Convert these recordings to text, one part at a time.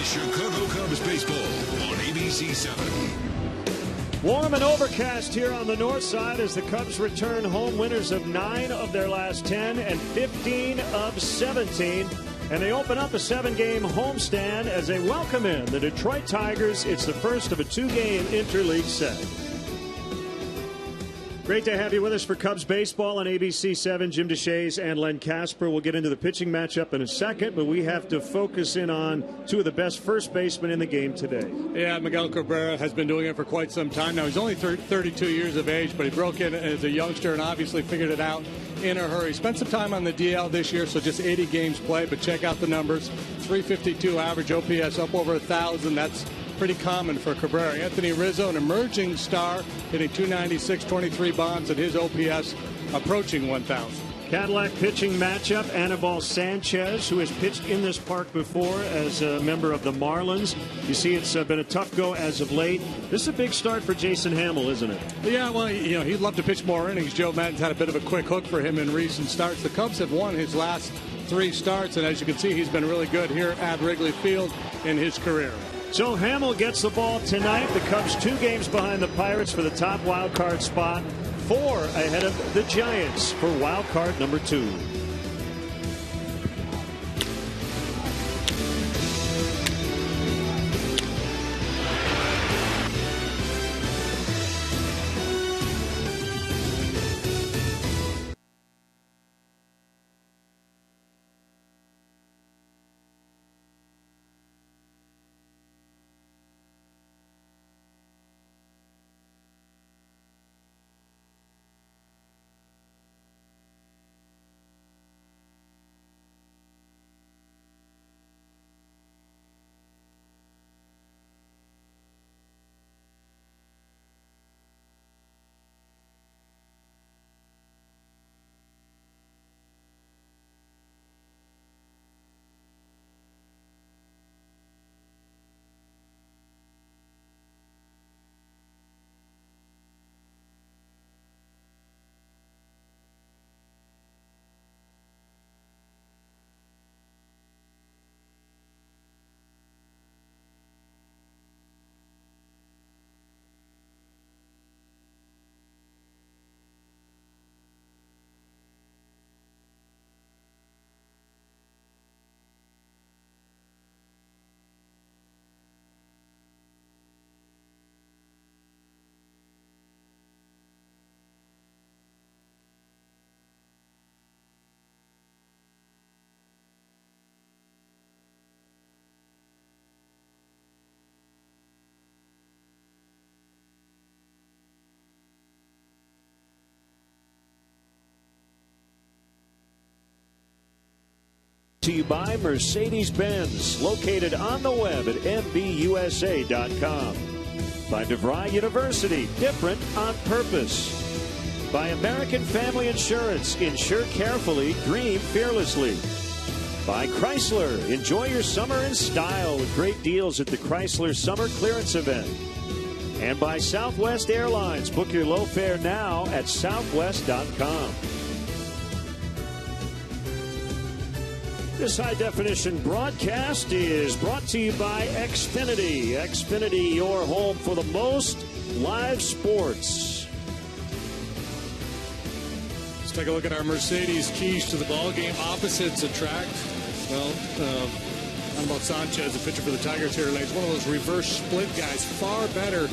Chicago Cubs baseball on ABC7. Warm and overcast here on the north side as the Cubs return home, winners of 9 of their last 10 and 15 of 17. And they open up a 7-game homestand as they welcome in the Detroit Tigers. It's the first of a 2-game interleague set. Great to have you with us for Cubs baseball on ABC7. Jim DeShays and Len Casper. We'll get into the pitching matchup in a second, but we have to focus in on 2 of the best first basemen in the game today. Yeah, Miguel Cabrera has been doing it for quite some time now. He's only 32 years of age, but he broke in as a youngster and obviously figured it out in a hurry. Spent some time on the DL this year, so just 80 games played, but check out the numbers. 352 average OPS, up over 1,000. That's pretty common for Cabrera. Anthony Rizzo, an emerging star, hitting 296, 23 bombs, and his OPS approaching 1,000. Cadillac pitching matchup. Anibal Sanchez, who has pitched in this park before as a member of the Marlins. You see, it's been a tough go as of late. This is a big start for Jason Hamill, isn't it? Yeah, well, he'd love to pitch more innings. Joe Maddon's had a bit of a quick hook for him in recent starts. The Cubs have won his last 3 starts, and as you can see, he's been really good here at Wrigley Field in his career. So Hamill gets the ball tonight. The Cubs 2 games behind the Pirates for the top wild card spot. 4 ahead of the Giants for wild card number 2. To you by Mercedes-Benz, located on the web at mbusa.com. By DeVry University, different on purpose. By American Family Insurance, insure carefully, dream fearlessly. By Chrysler, enjoy your summer in style with great deals at the Chrysler Summer Clearance Event. And by Southwest Airlines, book your low fare now at southwest.com. This high-definition broadcast is brought to you by Xfinity. Xfinity, your home for the most live sports. Let's take a look at our Mercedes keys to the ball game. Opposites attract. Well, Anibal Sanchez, the pitcher for the Tigers here tonight, is one of those reverse split guys. Far better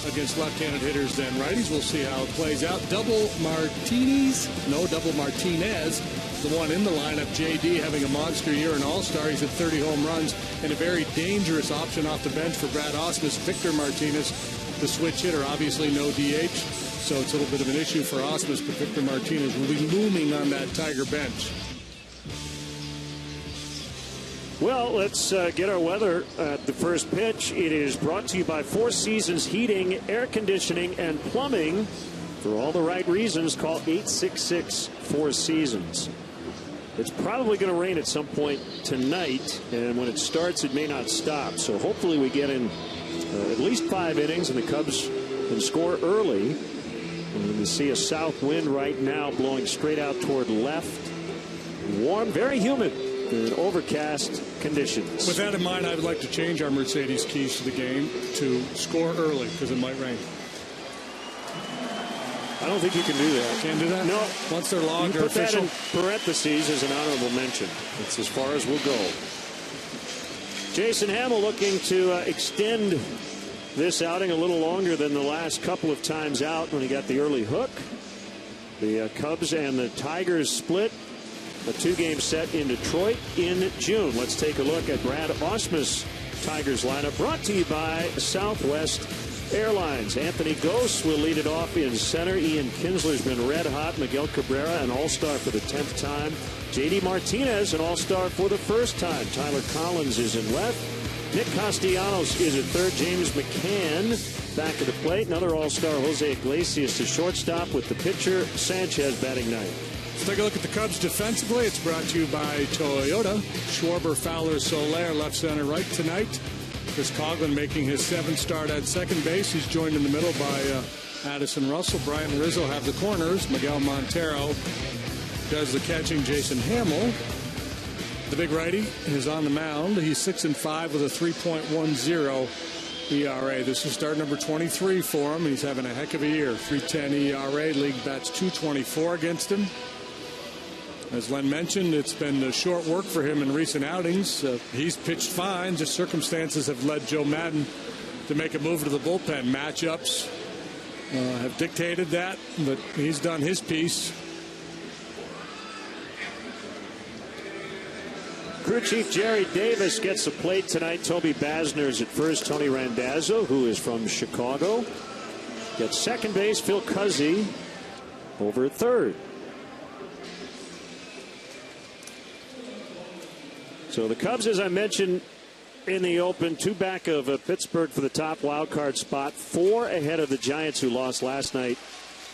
against left-handed hitters than righties. We'll see how it plays out. Double Martinez. The one in the lineup, J.D., having a monster year, an all-star. He's at 30 home runs, and a very dangerous option off the bench for Brad Ausmus. Victor Martinez, the switch hitter, obviously no DH, so it's a little bit of an issue for Ausmus, but Victor Martinez will be looming on that Tiger bench. Well, let's get our weather at the first pitch. It is brought to you by Four Seasons Heating, Air Conditioning, and Plumbing. For all the right reasons, call 866-4SEASONS. It's probably going to rain at some point tonight, and when it starts, it may not stop. So hopefully we get in at least 5 innings, and the Cubs can score early. And you see a south wind right now blowing straight out toward left. Warm, very humid, and overcast conditions. With that in mind, I would like to change our Mercedes keys to the game to score early because it might rain. I don't think you can do that. Can't do that? No. Once they're logged or put official? that in parentheses as an honorable mention. That's as far as we'll go. Jason Hamill looking to extend this outing a little longer than the last couple of times out when he got the early hook. The Cubs and the Tigers split a 2-game set in Detroit in June. Let's take a look at Brad Ausmus' Tigers lineup, brought to you by Southwest Airlines. Anthony Gose will lead it off in center. Ian Kinsler's been red hot. Miguel Cabrera, an all-star for the 10th time. J.D. Martinez, an all-star for the first time. Tyler Collins is in left. Nick Castellanos is at third. James McCann back at the plate. Another all-star, Jose Iglesias, to shortstop, with the pitcher Sanchez batting ninth. Let's take a look at the Cubs defensively. It's brought to you by Toyota. Schwarber, Fowler, Soler, left, center, right tonight. Chris Coughlin making his 7th start at second base. He's joined in the middle by Addison Russell. Brian Rizzo have the corners. Miguel Montero does the catching. Jason Hamill, the big righty, is on the mound. He's 6-5 with a 3.10 ERA. This is start number 23 for him. He's having a heck of a year. 3.10 ERA. League bats .224 against him. As Len mentioned, it's been short work for him in recent outings. He's pitched fine. Just circumstances have led Joe Madden to make a move to the bullpen. Matchups have dictated that, but he's done his piece. Crew Chief Jerry Davis gets the plate tonight. Toby Basner's at first. Tony Randazzo, who is from Chicago, gets second base. Phil Cuzzi over at third. So the Cubs, as I mentioned in the open, 2 back of Pittsburgh for the top wild card spot, 4 ahead of the Giants, who lost last night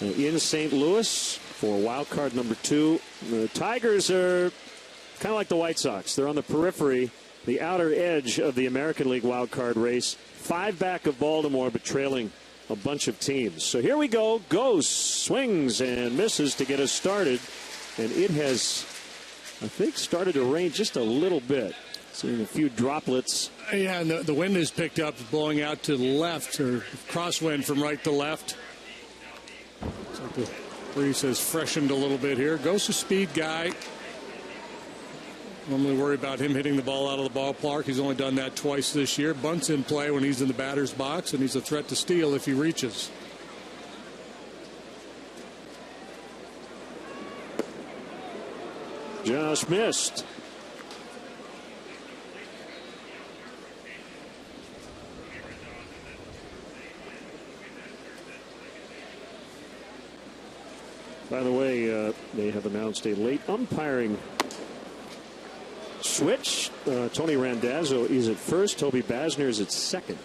in St. Louis for wild card number 2. The Tigers are kind of like the White Sox. They're on the periphery, the outer edge of the American League wild card race. 5 back of Baltimore, but trailing a bunch of teams. So here we go. Gose swings and misses to get us started, and it has, I think, started to rain just a little bit. Seeing a few droplets. Yeah, and the wind has picked up, blowing out to the left, or crosswind from right to left. Looks like the breeze has freshened a little bit here. Gose a speed guy. Normally worry about him hitting the ball out of the ballpark. He's only done that twice this year. Bunts in play when he's in the batter's box, and he's a threat to steal if he reaches. Just missed. By the way, they have announced a late umpiring switch. Tony Randazzo is at first. Toby Basner is at second.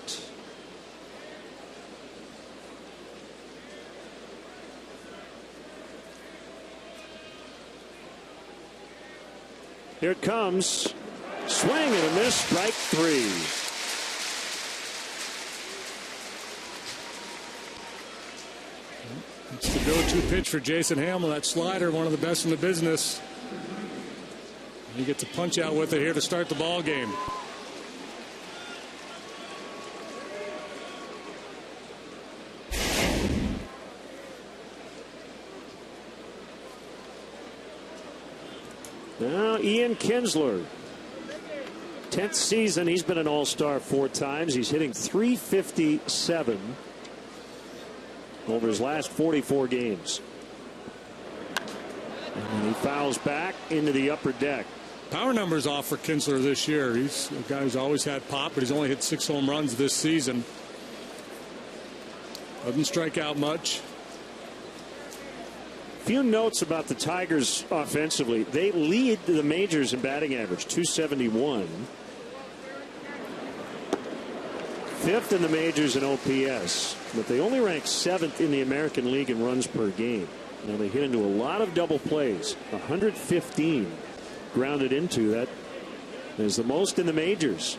Here it comes. Swing and a miss. Strike 3. It's the go-to pitch for Jason Hamill. That slider, one of the best in the business. He gets a punch out with it here to start the ball game. Now Ian Kinsler, 10th season. He's been an all-star 4 times. He's hitting .357 over his last 44 games. And he fouls back into the upper deck. Power numbers off for Kinsler this year. He's a guy who's always had pop, but he's only hit 6 home runs this season. Doesn't strike out much. Few notes about the Tigers offensively. They lead the majors in batting average, .271. 5th in the majors in OPS, but they only rank 7th in the American League in runs per game. Now they hit into a lot of double plays, 115 grounded into. That is the most in the majors.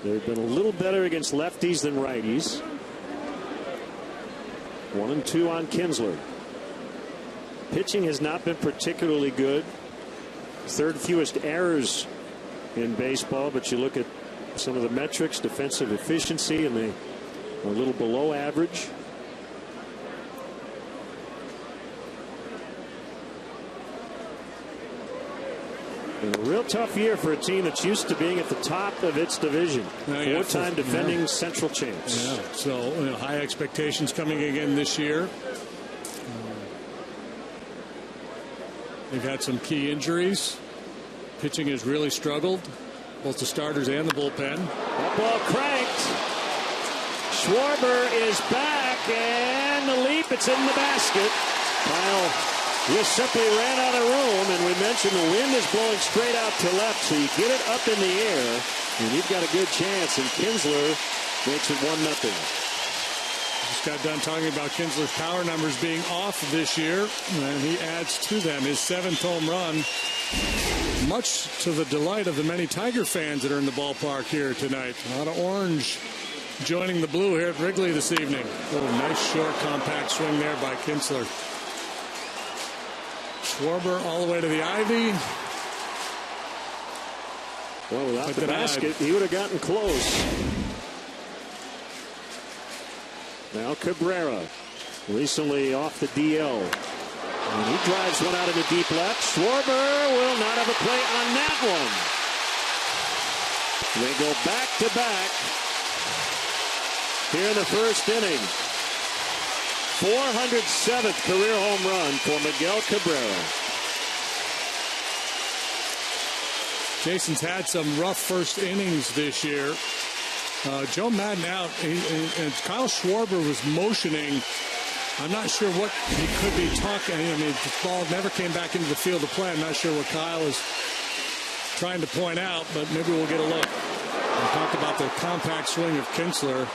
They've been a little better against lefties than righties. 1-2 on Kinsler. Pitching has not been particularly good. 3rd fewest errors in baseball, but you look at some of the metrics, defensive efficiency, and they are a little below average. And a real tough year for a team that's used to being at the top of its division. Four-time defending Central champs. Yeah. So high expectations coming again this year. They've had some key injuries. Pitching has really struggled, both the starters and the bullpen. That ball cranked. Schwarber is back, and the leap, it's in the basket. Kyle just simply ran out of room, and we mentioned the wind is blowing straight out to left, so you get it up in the air, and you've got a good chance, and Kinsler makes it 1-0. Just got done talking about Kinsler's power numbers being off this year, and he adds to them his 7th home run, much to the delight of the many Tiger fans that are in the ballpark here tonight. A lot of orange joining the blue here at Wrigley this evening. Oh, nice short compact swing there by Kinsler. Schwarber all the way to the ivy. Well, without the basket, he would have gotten close. Now Cabrera, recently off the DL. And he drives one out in the deep left. Schwarber will not have a play on that one. They go back to back here in the first inning. 407th career home run for Miguel Cabrera. Jason's had some rough first innings this year. Joe Madden out, and Kyle Schwarber was motioning. I'm not sure what he could be talking. I mean, the ball never came back into the field of play. I'm not sure what Kyle is trying to point out, but maybe we'll get a look. We talked about the compact swing of Kinsler.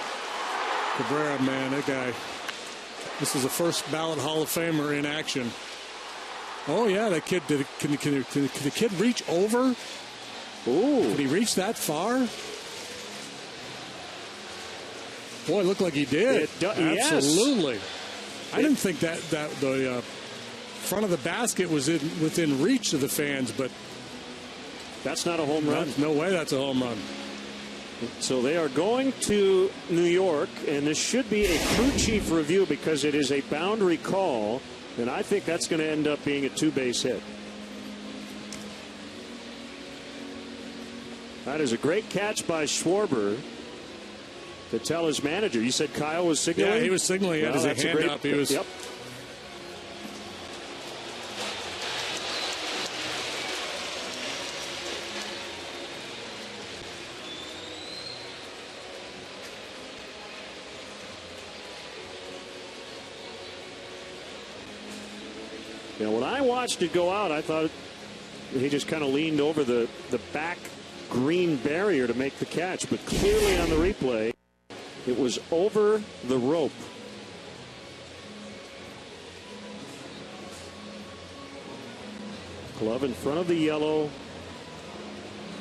Cabrera, man, that guy. This is a first ballot Hall of Famer in action. Oh yeah, that kid. Can the kid reach over? Ooh, did he reach that far? Boy, it looked like he did. Absolutely. Yes. I didn't think that the front of the basket was within reach of the fans, but that's not a home run. No way that's a home run. So they are going to New York, and this should be a crew chief review because it is a boundary call, and I think that's going to end up being a 2-base hit. That is a great catch by Schwarber to tell his manager. You said Kyle was signaling? Yeah, he was signaling. He had his hand up. He was. Yep. Now, when I watched it go out, I thought he just kind of leaned over the back green barrier to make the catch, but clearly on the replay, it was over the rope. Glove in front of the yellow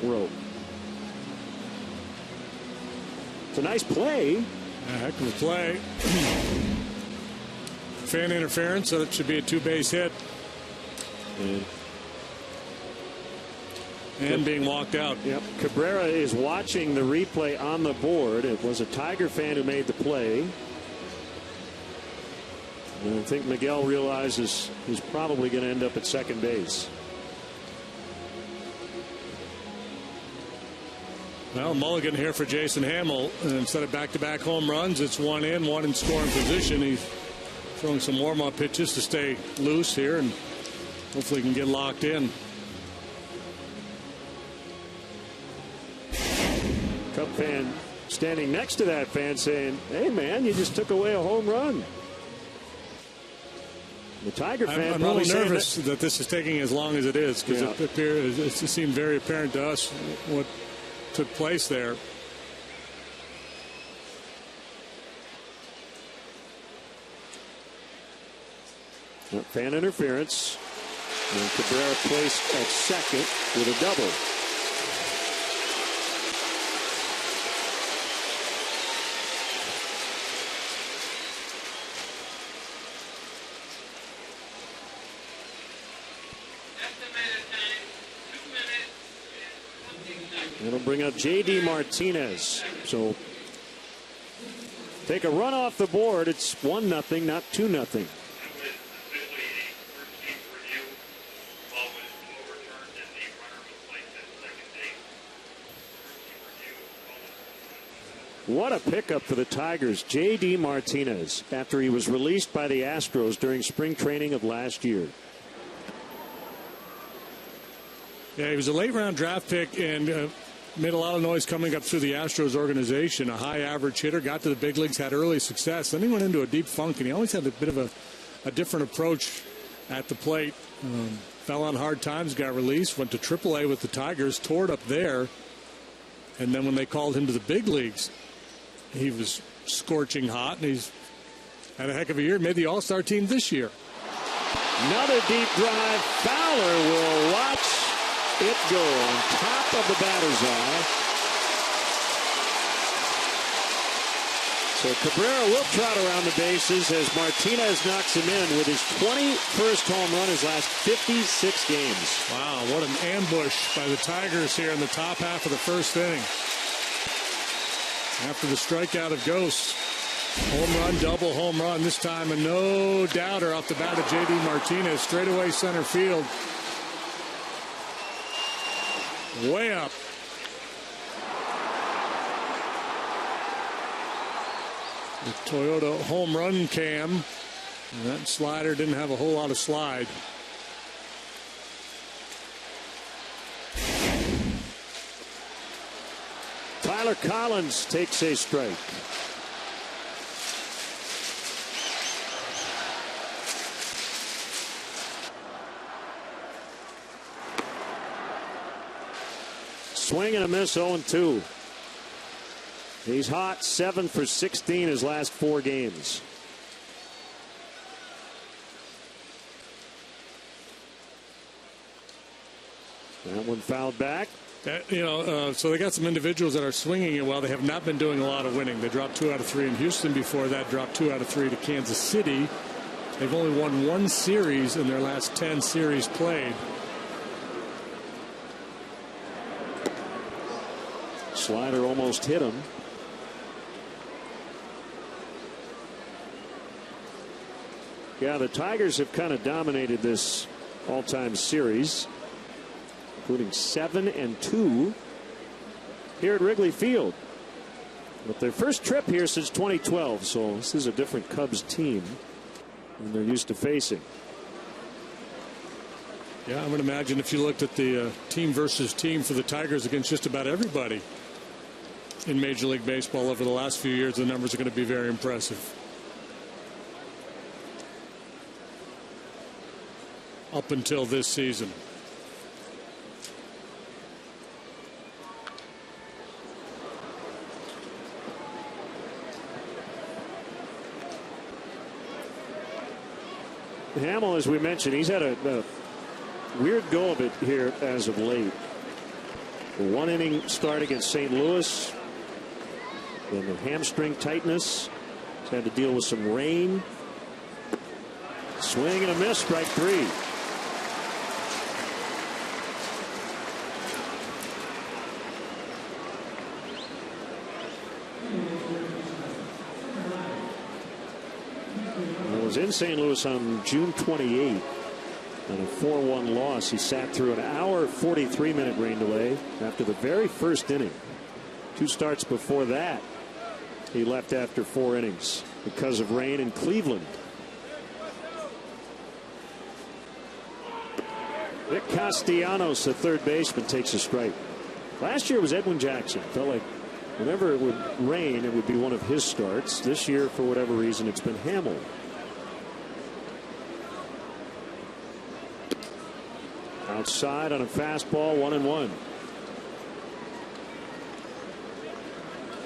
rope. It's a nice play. A heck of a play. Fan interference, so it should be a 2-base hit. And being walked out. Yep. Cabrera is watching the replay on the board. It was a Tiger fan who made the play. And I think Miguel realizes he's probably going to end up at second base. Well, mulligan here for Jason Hamill. And instead of back-to-back home runs, it's one in scoring position. He's throwing some warm-up pitches to stay loose here, and hopefully he can get locked in. Cub fan standing next to that fan saying, hey, man, you just took away a home run. The Tiger fan I'm a little nervous that this is taking as long as it is, because it seemed very apparent to us what took place there. Fan interference. And Cabrera placed at second with a double. bring up J.D. Martinez. So take a run off the board. It's 1-0, not 2-0. What a pickup for the Tigers. J.D. Martinez, after he was released by the Astros during spring training of last year. Yeah, he was a late-round draft pick and made a lot of noise coming up through the Astros organization. A high-average hitter, got to the big leagues, had early success. Then he went into a deep funk, and he always had a bit of a different approach at the plate. Fell on hard times, got released, went to AAA with the Tigers, tore it up there. And then when they called him to the big leagues, he was scorching hot, and he's had a heck of a year. Made the All-Star team this year. Another deep drive. Fowler will watch it go on top of the batter's eye. So Cabrera will trot around the bases as Martinez knocks him in with his 21st home run his last 56 games. Wow, what an ambush by the Tigers here in the top half of the first inning. After the strikeout of Ghosts, home run, double home run, this time a no doubter off the bat of J.D. Martinez, straightaway center field. Way up. The Toyota home run cam. And that slider didn't have a whole lot of slide. Tyler Collins takes a strike. Swing and a miss, 0-2. He's hot, 7 for 16 his last 4 games. That one fouled back. So they got some individuals that are swinging it well. They have not been doing a lot of winning. They dropped 2 out of 3 in Houston. Before that, dropped 2 out of 3 to Kansas City. They've only won 1 series in their last 10 series played. Slider almost hit him. Yeah, the Tigers have kind of dominated this all-time series, including 7-2 here at Wrigley Field. But their first trip here since 2012, so this is a different Cubs team than they're used to facing. Yeah, I would imagine if you looked at the team versus team for the Tigers against just about everybody in Major League Baseball over the last few years, the numbers are going to be very impressive. Up until this season. Hamill, as we mentioned, he's had a weird go of it here as of late. 1 inning start against St. Louis. Then the hamstring tightness. He's had to deal with some rain. Swing and a miss, strike 3. In St. Louis on June 28th on a 4-1 loss. He sat through an hour 43-minute rain delay after the very first inning. 2 starts before that he left after 4 innings because of rain in Cleveland. Vic Castellanos, the third baseman, takes a strike. Last year was Edwin Jackson. Felt like whenever it would rain, it would be one of his starts. This year, for whatever reason, it's been Hamill. Outside on a fastball, 1-1.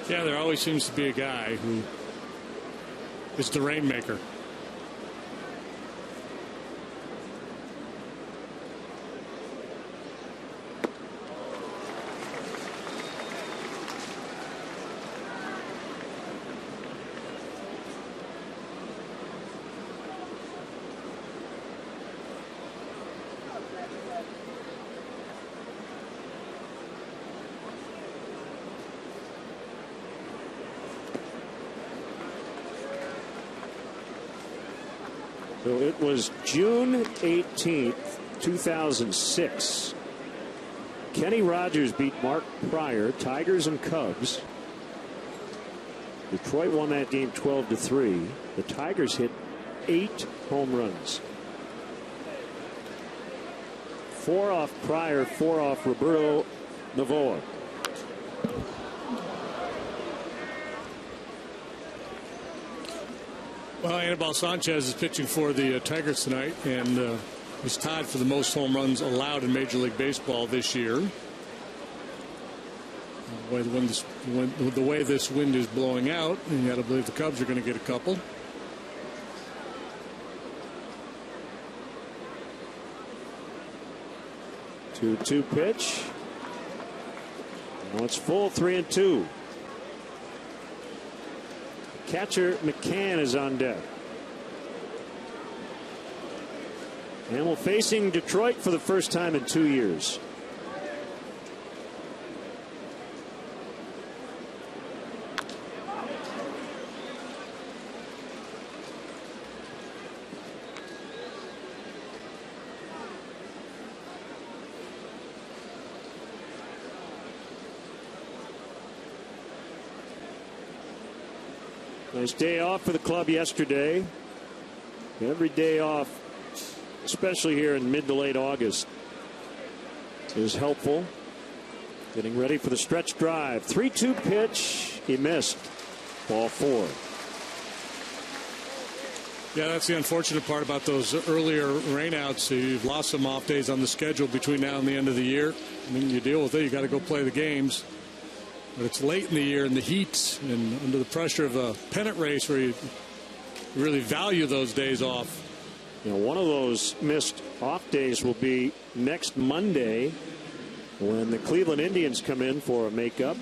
Yeah, there always seems to be a guy who is the rainmaker. So it was June 18th, 2006. Kenny Rogers beat Mark Pryor, Tigers and Cubs. Detroit won that game 12-3. The Tigers hit 8 home runs. 4 off Pryor, 4 off Roberto Novoa. Well, Anibal Sanchez is pitching for the Tigers tonight, and he's tied for the most home runs allowed in Major League Baseball this year. The way this wind is blowing out, and you got to believe the Cubs are going to get a couple. Two pitch. Now it's full, 3-2. Catcher McCann is on deck. And we're facing Detroit for the first time in 2 years. Nice day off for the club yesterday. Every day off, especially here in mid to late August, is helpful. Getting ready for the stretch drive. 3-2 pitch. He missed. Ball 4. Yeah, that's the unfortunate part about those earlier rainouts. You've lost some off days on the schedule between now and the end of the year. I mean, you deal with it. You got to go play the games. But it's late in the year in the heat and under the pressure of a pennant race where you really value those days off. You know, one of those missed off days will be next Monday when the Cleveland Indians come in for a makeup.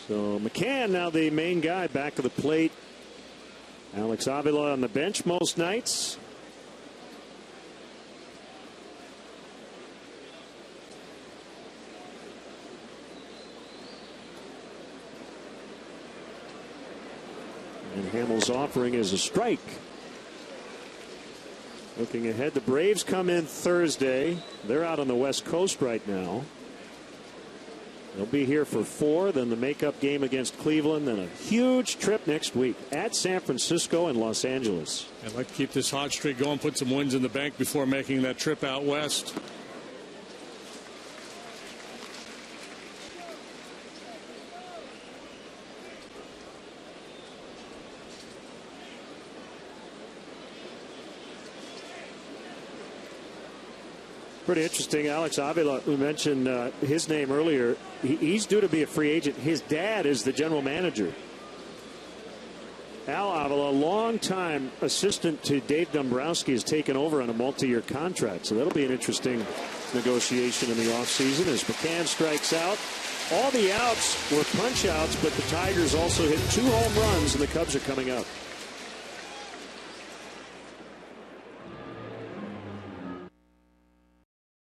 So McCann now the main guy back of the plate. Alex Avila on the bench most nights. And Hamels' offering is a strike. Looking ahead, the Braves come in Thursday. They're out on the West Coast right now. They'll be here for 4, then the makeup game against Cleveland, then a huge trip next week at San Francisco and Los Angeles. I'd like to keep this hot streak going, put some wins in the bank before making that trip out west. Pretty interesting. Alex Avila, we mentioned his name earlier. He's due to be a free agent. His dad is the general manager. Al Avila, longtime assistant to Dave Dombrowski, has taken over on a multi-year contract. So that'll be an interesting negotiation in the offseason as McCann strikes out. All the outs were punch outs, but the Tigers also hit 2 home runs, and the Cubs are coming up.